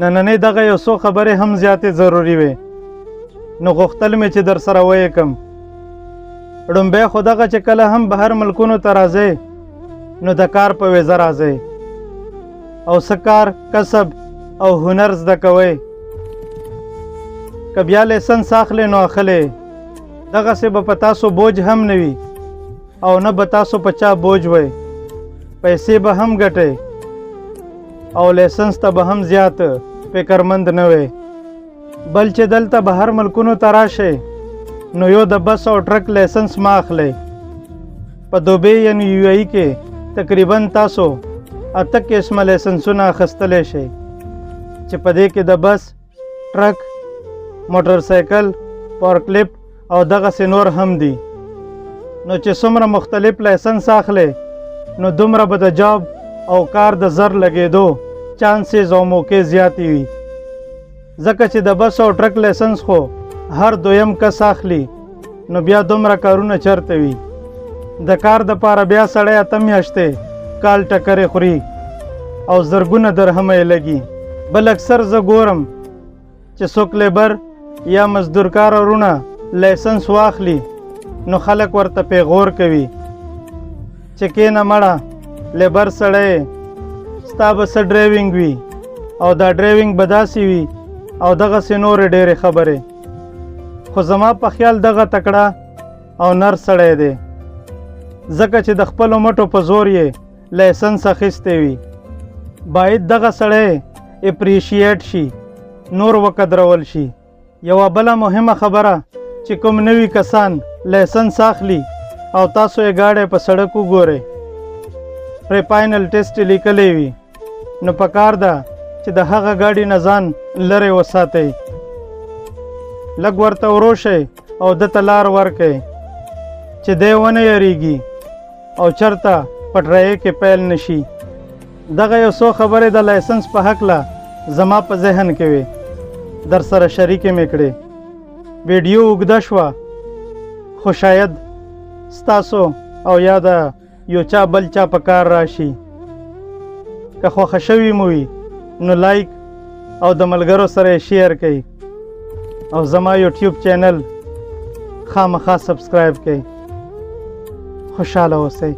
نننې دغه یو څو خبرې هم زیاتې ضروري وې، نو غوښتل مې چې در سره ویې کړم. ړومبی خو دغه چې کله هم بهر ملکونو ته راځئ نو د کار په ویزه راځئ او څه کار کسب او هنر زده کوئ. که بیا لیسنس اخلئ نو اخلی دغسې به په تاسو بوج هم نه وي او نه به تاسو په چا بوج وئ. پیسې به هم ګټئ او لیسنس ته به هم زیات فکرمند نه وئ. بل چې دلته بهر ملکونو ته راشئ نو یو د بس او ټرک لیسنس ما اخلی. په دوبۍ یعنی یو ای کې تقریبا تاسو 8 قسمه لیسنسونه اخیستلی شئ چې په دې کې د بس، ټرک، موټر سایکل، فورکلیفټ او دغسې نور هم دي. نو چې څومره مختلف لیسنس اخلی نو دومره به د جاب او کار د زر لګېدو چانسز او موقع زیاتې وي. ځکه چې د بس او ټرک لیسنس خو هر دویم کس اخلي نو بیا دومره کارونه چرته وي. د کار دپاره بیا سړی 8 میاشتې کال ټکرې خوري او زرګونه درهمه یې لګي. بل اکثر زه ګورم چې څوک لیبر یا مزدورکار ورونه لیسنس واخلي نو خلک ورته پیغور کوي چې کینه مړه لیبر سړی ستا به څه ډرایوینګ وي او دا ډرایوینګ به داسې وي او دغسې نورې ډېرې خبرې. خو زما په خیال دغه تکړه او نر سړی دی، ځکه چې د خپلو مټو په زور یې لیسنس اخیستی وي. باید دغه سړی اپریشیټ شي، نور وقدرول شي. یوه بله مهمه خبره چې کوم نوي کسان لیسنس اخلي او تاسو یې ګاډی په سړک وګورئ، پرې فاینل ټیسټ لیکلی وي، نو پکار ده چې د هغه ګاډي نه ځان لرې وساتئ. لږ ورته ورو شئ او دته لار ورکئ چې دی ونه یریږي او چرته په ټرایې کې پیل نشي. دغه یو څو خبرې د لایسنس په هکله زما په ذهن کې وې، در سره شریکې مې کړې. ویډیو اوږده شوه خو شاید ستاسو او یا د یو چا بل چا په کار راشي. که خوښه شوي مو وي نو لایک او د ملګرو سره یې شیر کړئ او زما یوټیوب چینل خامخا سبسکرایب کړئ. خوشحاله اوسئ.